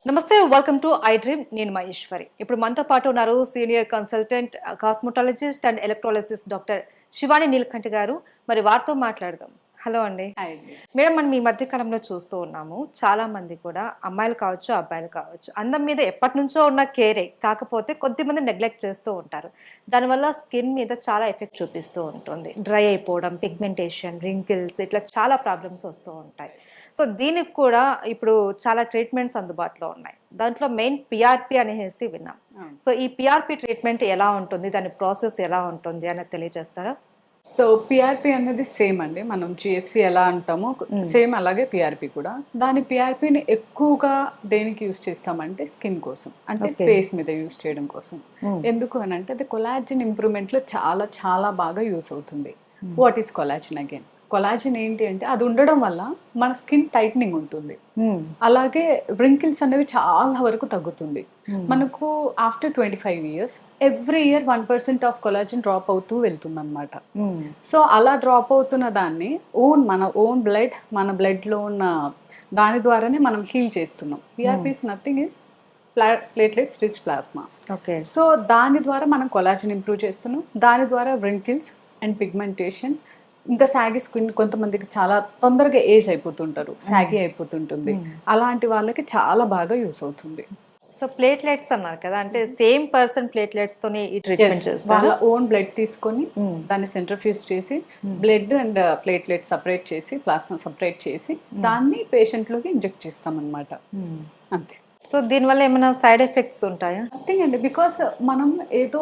నమస్తే, welcome to I dream. నేను మహేశ్వరి. ఇప్పుడు మనతో పాటు ఉన్నారు senior consultant cosmetologist and electrologist doctor Shivani Neelakanthi గారు. మరి వారితో మాట్లాడదాం. హలో అండి. హాయ్ అండి. మేడం, మనం ఈ మధ్య కాలంలో చూస్తూ ఉన్నాము, చాలా మంది కూడా అమ్మాయిలు కావచ్చు, అబ్బాయిలు కావచ్చు, అందం మీద ఎప్పటి నుంచో ఉన్న కేరే, కాకపోతే కొద్దిమంది నెగ్లెక్ట్ చేస్తూ ఉంటారు. దానివల్ల స్కిన్ మీద చాలా ఎఫెక్ట్ చూపిస్తూ ఉంటుంది. డ్రై అయిపోవడం, పిగ్మెంటేషన్, రింకిల్స్, ఇట్లా చాలా ప్రాబ్లమ్స్ వస్తూ ఉంటాయి. సో దీనికి కూడా ఇప్పుడు చాలా ట్రీట్మెంట్స్ అందుబాటులో ఉన్నాయి. దాంట్లో మెయిన్ పిఆర్పి అనేసి విన్నాం. సో ఈ పిఆర్పి ట్రీట్మెంట్ ఎలా ఉంటుంది, దాని ప్రాసెస్ ఎలా ఉంటుంది అనేది తెలియజేస్తారా? సో పిఆర్పి అనేది సేమ్ అండి. మనం జిఎఫ్సి ఎలా అంటామో సేమ్ అలాగే పిఆర్పి కూడా. దాని పిఆర్పిని ఎక్కువగా దేనికి యూజ్ చేస్తామంటే స్కిన్ కోసం, అంటే ఫేస్ మీద యూజ్ చేయడం కోసం. ఎందుకు అని అంటే అది కొలాజిన్ ఇంప్రూవ్మెంట్లో చాలా చాలా బాగా యూస్ అవుతుంది. What is collagen again? Collagen ఏంటి అంటే అది ఉండడం వల్ల మన స్కిన్ టైట్నింగ్ ఉంటుంది, అలాగే వ్రింకిల్స్ అనేవి చాలా వరకు తగ్గుతుంది. మనకు after 25 years every year 1% of collagen drop అవుతూ వెళ్తుంది అనమాట. సో అలా డ్రాప్ అవుతున్న దాన్ని మన ఓన్ మన బ్లడ్లో ఉన్న దాని ద్వారానే మనం హీల్ చేస్తున్నాం. PRPs nothing is platelets rich plasma. So దాని ద్వారా మనం కొలాజిన్ ఇంప్రూవ్ చేస్తున్నాం. దాని ద్వారా వ్రింకిల్స్ అండ్ పిగ్మెంటేషన్, ఇంకా సాగి స్కిన్, కొంతమందికి చాలా తొందరగా ఏజ్ అయిపోతుంటారు, సాగి అయిపోతుంటుంది, అలాంటి వాళ్ళకి చాలా బాగా యూస్ అవుతుంది. సో ప్లేట్లెట్స్ అన్నారు కదా, అంటే సేమ్ పర్సన్ ప్లేట్లెట్స్ తోని ఈ ట్రీట్మెంట్ చేస్తారు. వాళ్ళ ఓన్ బ్లడ్ తీసుకొని దాన్ని సెంట్రిఫ్యూజ్ చేసి బ్లడ్ అండ్ ప్లేట్లెట్ సపరేట్ చేసి, ప్లాస్మా సపరేట్ చేసి దాన్ని పేషెంట్ లోకి ఇంజెక్ట్ చేస్తాం అన్నమాట. అంతే. సో దీనివల్ల ఏమైనా సైడ్ ఎఫెక్ట్స్ ఉంటాయా? నథింగ్ అండి. బికాస్ మనం ఏదో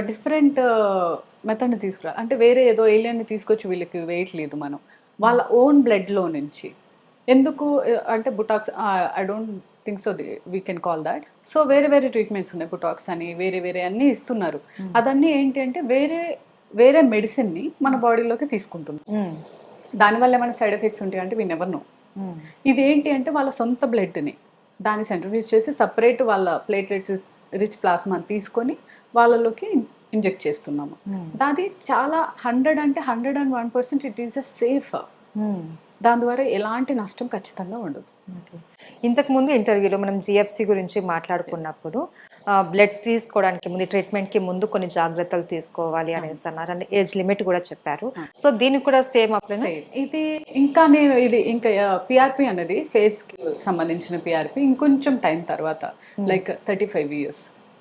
డిఫరెంట్ మెథడ్ని తీసుకురా, అంటే వేరే ఏదో ఏలియన్ని తీసుకొచ్చి వీళ్ళకి వేయట్లేదు మనం, వాళ్ళ ఓన్ బ్లడ్లో నుంచి. ఎందుకు అంటే Botox, I don't think so we can call that. So వేరే వేరే ట్రీట్మెంట్స్ ఉన్నాయి, బుటాక్స్ అని వేరే వేరే అన్నీ ఇస్తున్నారు. అదన్నీ ఏంటి అంటే వేరే వేరే మెడిసిన్ని మన బాడీలోకి తీసుకుంటున్నాం. దానివల్ల ఏమైనా సైడ్ ఎఫెక్ట్స్ ఉంటాయి అంటే వీ నెవర్ నో. ఇది ఏంటి అంటే వాళ్ళ సొంత బ్లడ్ని దాన్ని సెంట్రిఫ్యూజ్ చేసి సపరేట్ వాళ్ళ ప్లేట్లెట్స్ రిచ్ ప్లాస్మా తీసుకొని వాళ్ళలోకి ఇంజెక్ట్ చేస్తున్నాము. దాది చాలా 101% ఇట్ ఈస్ అ సేఫ్. దాని ద్వారా ఎలాంటి నష్టం ఖచ్చితంగా ఉండదు. ఇంతకుముందు ఇంటర్వ్యూలో మనం జిఎఫ్సి గురించి మాట్లాడుకున్నప్పుడు బ్లడ్ తీసుకోవడానికి ముందు, ట్రీట్మెంట్కి ముందు కొన్ని జాగ్రత్తలు తీసుకోవాలి అనేసి అన్నారు, అండ్ ఏజ్ లిమిట్ కూడా చెప్పారు. సో దీనికి కూడా సేమ్ అప్లై. ఇది ఇంకా నేను ఇది ఇంకా పిఆర్పి అనేది ఫేస్కి సంబంధించిన పిఆర్పి ఇంకొంచెం టైం తర్వాత, లైక్ 35 years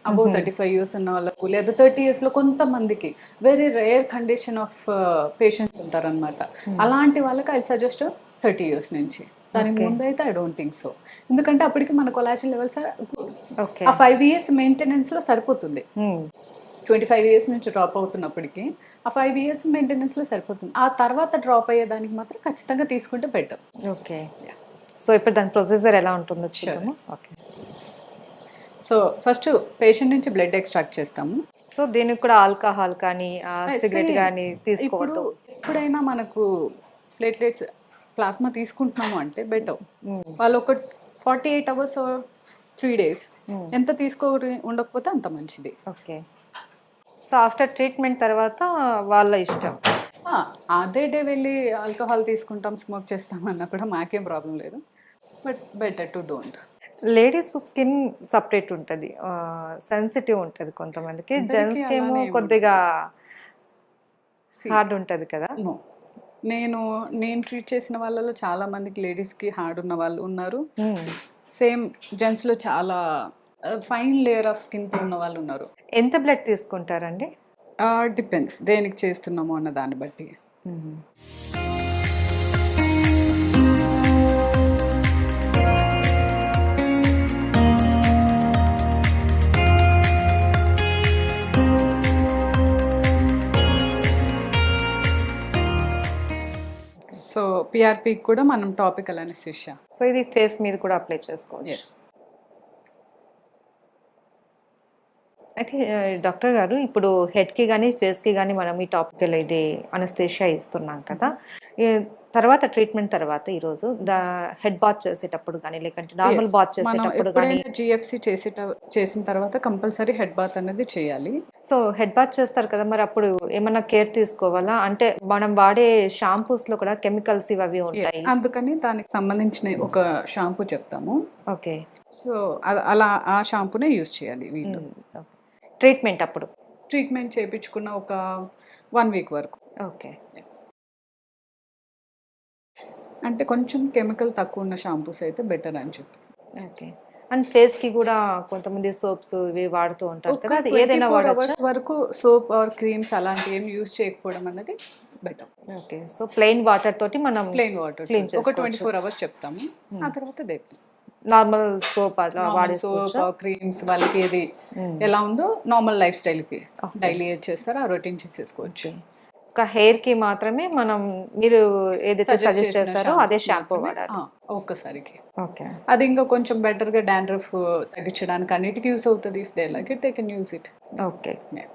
అబౌవ్ 35 years ఉన్న వాళ్ళకు, లేదా 30 years కొంతమందికి very rare condition of patients ఉంటారనమాట. అలాంటి వాళ్ళకి ఐ సజెస్ట్ 30 years నుంచి. దానికి ముందు అయితే ఐ డోంట్ థింక్ సో. ఎందుకంటే అప్పటికి మన కొలాజిన్ లెవెల్స్ ఆ 5 years మెయింటెనెన్స్లో సరిపోతుంది. 25 years నుంచి డ్రాప్ అవుతున్నప్పటికీ ఆ 5 years మెయింటెనెన్స్లో సరిపోతుంది. ఆ తర్వాత డ్రాప్ అయ్యేదానికి మాత్రం ఖచ్చితంగా తీసుకుంటే బెటర్. ఓకే. సో ఇప్పుడు దాని ప్రొసీజర్ ఎలా ఉంటుందో చూద్దాము. ఓకే. సో ఫస్ట్ పేషెంట్ నుంచి బ్లడ్ ఎక్స్ట్రాక్ట్ చేస్తాము. సో దీనికి కూడా ఆల్కహాల్ కానీ సిగరెట్ కానీ తీసుకోవద్దు. ఎప్పుడైనా మనకు ప్లేట్లెట్స్ ప్లాస్మా తీసుకుంటున్నాము అంటే బెటర్. వాళ్ళు ఒక 48 hours 3 days ఎంత ఉండకపోతే అంత మంచిది. ఓకే. సో ఆఫ్టర్ ట్రీట్మెంట్ తర్వాత వాళ్ళ ఇష్టం. అదే డే వెళ్ళి ఆల్కహాల్ తీసుకుంటాం, స్మోక్ చేస్తాం అన్నా కూడా మాకేం ప్రాబ్లం లేదు. But better to don't. Ladies skin separate ఉంటుంది, సెన్సిటివ్ ఉంటుంది కొంతమందికి, జెంట్స్కి ఏమో కొద్దిగా హార్డ్ ఉంటుంది కదా. నేను ట్రీట్ చేసిన వాళ్ళలో చాలా మందికి లేడీస్కి హార్డ్ ఉన్న వాళ్ళు ఉన్నారు. సేమ్ జెంట్స్లో చాలా ఫైన్ లేయర్ ఆఫ్ స్కిన్తో ఉన్న వాళ్ళు ఉన్నారు. ఎంత బ్లడ్ తీసుకుంటారండి? డిపెండ్స్ దేనికి చేస్తున్నామో అన్న దాన్ని బట్టి. సో పిఆర్పి కూడా మనం టాపికల్ అనెస్థీషియా. సో ఇది ఫేస్ మీద కూడా అప్లై చేసుకోవచ్చు. అయితే డాక్టర్ గారు, ఇప్పుడు హెడ్కి కానీ ఫేస్కి కానీ మనం ఈ టాపికల్ ఇది అనెస్థీషియా ఇస్తున్నాం కదా, తర్వాత ట్రీట్మెంట్ తర్వాత ఈరోజు హెడ్ బాత్ చేసేటప్పుడు కానీ లేకంటే నార్మల్ Yes. బాత్ మనం చేసేటప్పుడు కానీ ఎప్పుడైనా జిఎఫ్సి చేసిన తర్వాత కంపల్సరీ హెడ్ బాత్ అనేది చేయాలి. సో హెడ్ బాత్ చేస్తారు కదా మరి అప్పుడు ఏమన్నా కేర్ తీసుకోవాలా అంటే మనం వాడే షాంపూస్ లో కూడా కెమికల్స్ ఇవి అవి ఉంటాయి అందుకని దానికి సంబంధించిన ఒక షాంపూ చెప్తాము. ఓకే సో అలా ఆ షాంపూనే యూజ్ చేయాలి వీళ్ళు. ట్రీట్మెంట్ అప్పుడు ట్రీట్మెంట్ చేయించుకున్న ఒక 1 వీక్ వరకు. ఓకే అంటే కొంచెం కెమికల్ తక్కువ ఉన్న షాంపూస్ అయితే బెటర్ అని చెప్పి. ఓకే అండ్ ఫేస్ కి కూడా కొంతమంది సోప్స్ ఇవి వాడుతూ ఉంటారు కదా అది ఏదైనా 24 వాడచ్చా అవర్స్ వరకు సోప్ ఆర్ క్రీమ్స్ అలాంటివి ఏం యూజ్ చేయకపోవడం అనేది better. Okay so plain water తోటి మనం ప్లెయిన్ వాటర్ Clean ఒక చేసుకోవచ్చు. 24 అవర్స్ చెప్తాము. ఆ తర్వాత నార్మల్ సోప్ అలా సోప్ వాడేసుకోవచ్చా క్రీమ్స్ వాళ్ళకి ఏది ఎలా ఉందో నార్మల్ లైఫ్ స్టైల్కి డైలీ ఏది చేస్తారో ఆ రొటీన్ చేసేసుకోవచ్చు. ఒక హెయిర్ కి మాత్రమే మనం మీరు ఏదైతే సజెస్ట్ చేస్తారో అదే షాంపూ వాడాలి ఒక్కసారికి. ఓకే అది ఇంకా కొంచెం బెటర్గా డాండ్రఫ్ తగ్గించడానికి అన్నిటికీ యూస్ అవుతుంది. If they like it they can use it. Okay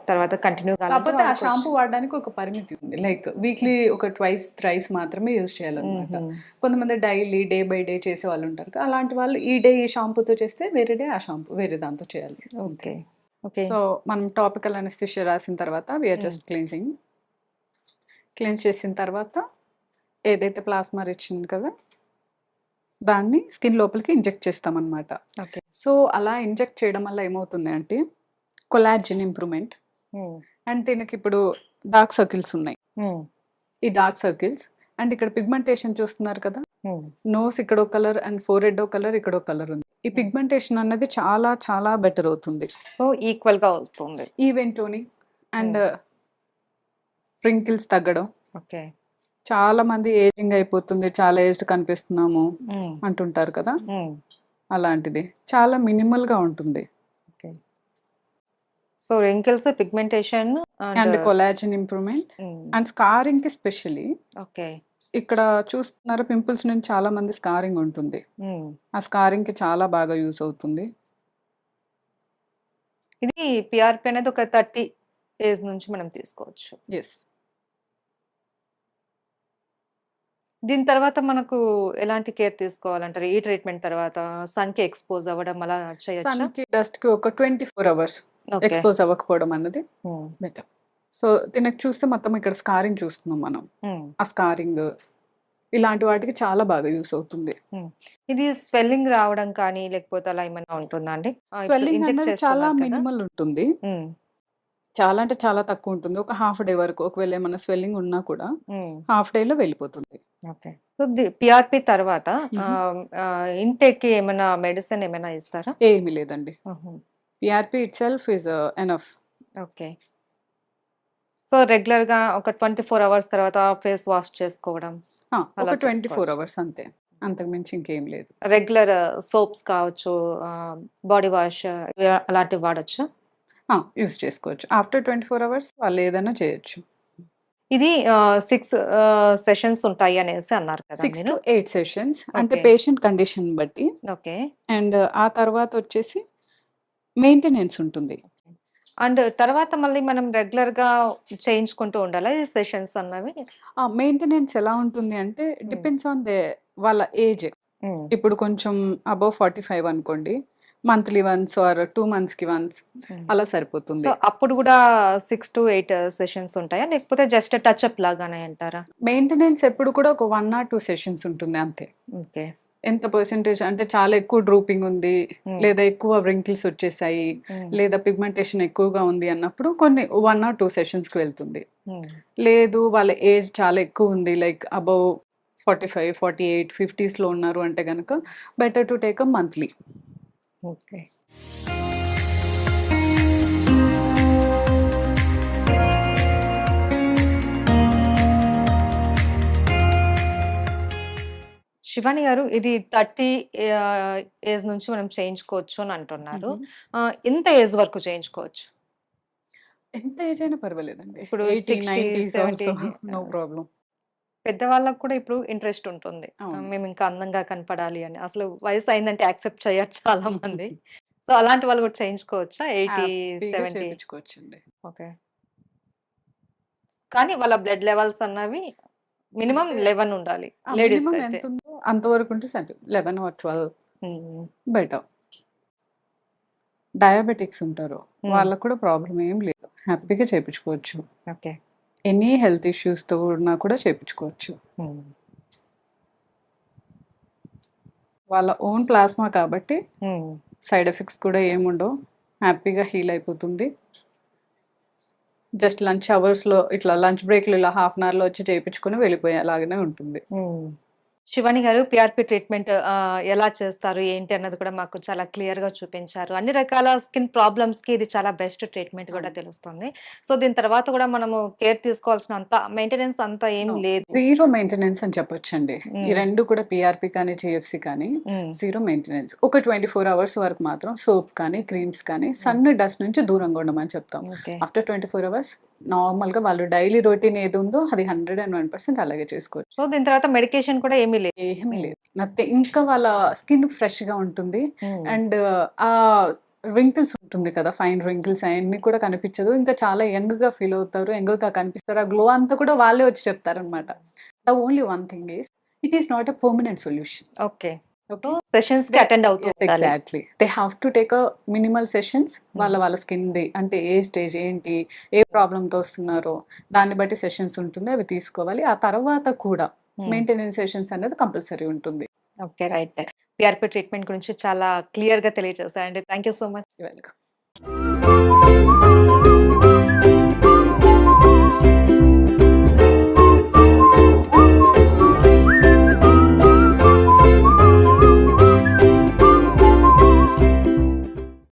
తర్వాత కంటిన్యూ కాకపోతే ఆ షాంపూ వాడడానికి ఒక పరిమితి ఉంది. లైక్ వీక్లీ ఒక థ్రైస్ మాత్రమే యూజ్ చేయాలన్నమాట. కొంతమంది డైలీ డే బై డే చేసే వాళ్ళు ఉంటారు కదా, అలాంటి వాళ్ళు ఈ డే ఈ షాంపూతో చేస్తే వేరే డే ఆ షాంపూ వేరే దాంతో చేయాలి. ఓకే ఓకే సో మనం టాపికల్ అనెస్థీషియా రాసిన తర్వాత వీఆర్ జస్ట్ క్లీన్స్ చేసిన తర్వాత ఏదైతే ప్లాస్మా ఇచ్చింది కదా దాన్ని స్కిన్ లోపలికి ఇంజెక్ట్ చేస్తామన్నమాట. ఓకే సో అలా ఇంజెక్ట్ చేయడం వల్ల ఏమవుతుంది అంటే కొలాజిన్ ఇంప్రూవ్మెంట్. అండ్ దీనికి ఇప్పుడు డార్క్ సర్కిల్స్ ఉన్నాయి. ఈ డార్క్ సర్కిల్స్ అండ్ ఇక్కడ పిగ్మెంటేషన్ చూస్తున్నారు కదా, నోస్ ఇక్కడ ఒక కలర్ అండ్ ఫోర్హెడ్ ఒక కలర్ ఇక్కడ ఒక కలర్ ఉంది. ఈ పిగ్మెంటేషన్ అనేది చాలా చాలా బెటర్ అవుతుంది. సో ఈక్వల్ గా వస్తుంది ఈవెన్ టోనింగ్ అండ్ రింకిల్స్ తగ్గడం. ఓకే చాలా మంది ఏజింగ్ అయిపోతుంది, చాలా ఏజ్డ్ కనిపిస్తున్నాము అంటుంటారు కదా, అలాంటిది చాలా మినిమల్ గా ఉంటుంది. So wrinkles pigmentation and collagen improvement and scarring కి స్పెషల్లీ ఓకే ఇక్కడ చూస్తున్నారు పింపుల్స్ నుంచి చాలా మంది స్కారింగ్ ఉంటుంది. ఆ స్కారింగ్ కి చాలా బాగా యూస్ అవుతుంది. ఇది పిఆర్పి అనేది ఒక 30 ఏజ్ నుంచి మనం తీసుకోవచ్చు. ఎస్. దీని తర్వాత మనకు ఎలాంటి కేర్ తీసుకోవాలంటారు ఈ ట్రీట్మెంట్ తర్వాత? సన్ కి ఎక్స్పోజ్ అవ్వడం అలా చేయొచ్చా? సన్ కి డస్ట్ కి ఒక 24 అవర్స్ ఓకే ఎక్స్పోజ్ అవ్వకపోవడం అన్నది బెటర్. సో దీనికి చూస్తే మొత్తం ఇక్కడ స్కారింగ్ చూస్తున్నాం మనం. ఆ స్కారింగ్ ఇలాంటి వాటికి చాలా బాగా యూస్ అవుతుంది. ఇది స్వెల్లింగ్ రావడం కానీ లేకపోతే అలా ఏమైనా ఉంటుందా అండి? స్వెల్లింగ్ ఇంజెక్ట్ అన్నది చాలా చేస్తున్నారు కదా మినిమల్ ఉంటుంది. చాలా అంటే చాలా తక్కువ ఉంటుంది. ఒక హాఫ్ డే వరకు ఒకవేళ ఏమైనా స్వెల్లింగ్ ఉన్నా కూడా హాఫ్ డేలో వెళ్ళిపోతుంది. ఓకే సో పిఆర్పి తర్వాత ఇంటేక్ కి ఏమైనా మెడిసిన్ ఏమైనా ఇస్తారా? ఏమీ లేదండి. PRP it self is enough. Okay so regular గా ఒక 24 అవర్స్ తర్వాత ఫేస్ వాష్ చేసుకోవడం ఒక అలా 24 చేసుకోవచ్చు. అవర్స్ అంతే, అంతకు మించి ఇంకేం లేదు. రెగ్యులర్ సోప్స్ కావచ్చు, బాడీ వాష్ అలాంటివి వాడచ్చు. యూస్ చేసుకోవచ్చు. ఆఫ్టర్ 24 అవర్స్ వాళ్ళు ఏదైనా చేయొచ్చు. ఇది 6 సెషన్స్ ఉంటాయి అనేసి అన్నారు కదా 6 మీరు. to 8 సెషన్స్ అంటే ఓకే పేషెంట్ కండిషన్ బట్టి. ఓకే అండ్ ఆ తర్వాత వచ్చేసి మెయింటెనెన్స్ ఉంటుంది. అండ్ తర్వాత మళ్ళీ మనం రెగ్యులర్ గా చేయించుకుంటూ ఉండాలా ఈ సెషన్స్ అన్నవి? మెయింటెనెన్స్ ఎలా ఉంటుంది అంటే డిపెండ్స్ ఆన్ వాళ్ళ ఏజ్. ఇప్పుడు కొంచెం అబౌవ్ 45 అనుకోండి, మంత్లీ వన్స్ ఆర్ 2 months కి వన్స్ అలా సరిపోతుంది. సో అప్పుడు కూడా 6 to 8 సెషన్స్ ఉంటాయా లేకపోతే జస్ట్ టచ్ అప్ లాగానే అంటారా? మెయింటెనెన్స్ ఎప్పుడు కూడా ఒక 1 or 2 సెషన్స్ ఉంటుంది అంతే. ఓకే ఎంత పర్సెంటేజ్ అంటే చాలా ఎక్కువ డ్రూపింగ్ ఉంది, లేదా ఎక్కువ వ్రింకిల్స్ వచ్చేసాయి, లేదా పిగ్మెంటేషన్ ఎక్కువగా ఉంది అన్నప్పుడు కొన్ని 1 or 2 సెషన్స్కి వెళ్తుంది. లేదు వాళ్ళ ఏజ్ చాలా ఎక్కువ ఉంది, లైక్ అబౌవ్ 45, 48, 50sలో ఉన్నారు అంటే కనుక better to take a monthly. Okay Shivani గారు ఇది 30 ఏజ్ నుంచి మనం చేయించుకోవచ్చు అని అంటున్నారు. ఎంత ఏజ్ వరకు చేయించుకోవచ్చు? ఎంత ఏజ్ అయినా పర్వాలేదండి. ఇప్పుడు 80, 60, 90s 70 ఆల్సో నో ప్రాబ్లం. పెద్దవాళ్ళకి కూడా ఇప్పుడు ఇంట్రెస్ట్ ఉంటుంది. అవును. మేము ఇంకా అందంగా కనపడాలి అని. అసలు వయసు అయిందంటే యాక్సెప్ట్ చేయరు చాలా మంది. సో అలాంటి వాళ్ళు కూడా చేయించుకోవచ్చా? 80, హ్యాపీగా 70? చేయించుకోవచ్చండి. ఓకే. కానీ వాళ్ళ బ్లడ్ లెవెల్స్ అన్నవి మినిమం 11 ఉండాలి లేడీస్ మినిమం అయితే. ఎంత ఉందో అంతవరకు ఉంటే సరే 11 ఆర్ 12 బెటర్. డయాబెటిక్స్ ఉంటారు, వాళ్ళకు కూడా ప్రాబ్లం ఏం లేదు, హ్యాపీగా చేపించుకోవచ్చు. ఓకే. ఎనీ హెల్త్ ఇష్యూస్తో ఉన్నా కూడా చేపించుకోవచ్చు. వాళ్ళ ఓన్ ప్లాస్మా కాబట్టి సైడ్ ఎఫెక్ట్స్ కూడా ఏముండవు, హ్యాపీగా హీల్ అయిపోతుంది. జస్ట్ లంచ్ అవర్స్లో ఇట్లా లంచ్ బ్రేక్లో ఇలా హాఫ్ అన్ అవర్లో వచ్చి చేయించుకొని వెళ్ళిపోయేలాగానే ఉంటుంది. శివాని గారు, పిఆర్పి ట్రీట్మెంట్ ఎలా చేస్తారు ఏంటి అన్నది కూడా మాకు చాలా క్లియర్ గా చూపించారు. అన్ని రకాల స్కిన్ ప్రాబ్లమ్స్ కి ఇది చాలా బెస్ట్ ట్రీట్మెంట్ కూడా తెలుస్తుంది. సో దీని తర్వాత కూడా మనము కేర్ తీసుకోవాల్సినంత మెయింటెనెన్స్ అంతా ఏం లేదు. జీరో మెయింటెనెన్స్ అని చెప్పొచ్చండి. ఈ రెండు కూడా పిఆర్పి కానీ జిఎఫ్సి కానీ జీరో మెయింటెనెన్స్. ఒక 24 అవర్స్ వరకు మాత్రం సోప్ కానీ క్రీమ్స్ కానీ సన్ డస్ట్ నుంచి దూరంగా ఉండమని చెప్తాం. ఆఫ్టర్ 24 అవర్స్ నార్మల్ గా వాళ్ళు డైలీ రొటీన్ ఏది ఉందో అది 101% అలాగే చేసుకోవచ్చు. సో దీని తర్వాత మెడికేషన్ కూడా ఏమీ లేదు. ఏమీ లేదు, నథింగ్. ఇంకా వాళ్ళ స్కిన్ ఫ్రెష్ గా ఉంటుంది. అండ్ ఆ రింకిల్స్ ఉంటుంది కదా, ఫైన్ రింకిల్స్ అవన్నీ కూడా కనిపించదు. ఇంకా చాలా యంగ్ గా ఫీల్ అవుతారు, యంగ్ గా కనిపిస్తారు. ఆ గ్లో అంతా కూడా వాళ్ళే వచ్చి చెప్తారు అనమాట. The only one thing is it is not a permanent solution. Okay. So sessions కి అటెండ్ అవుతూ ఉండాలి. Exactly, they have to take a minimal sessions. వాళ్ళ స్కిన్ ది అంటే ఏ స్టేజ్ ఏంటి, ఏ ప్రాబ్లంతో వస్తున్నారో దాన్ని బట్టి సెషన్స్ ఉంటుంది, అవి తీసుకోవాలి. ఆ తర్వాత కూడా మెయింటెనెన్స్ సెషన్స్ అనేది కంపల్సరీ ఉంటుంది. Okay, right. పిఆర్పి ట్రీట్మెంట్ గురించి చాలా క్లియర్ గా తెలియజేశారండి. Thank you so much. Welcome.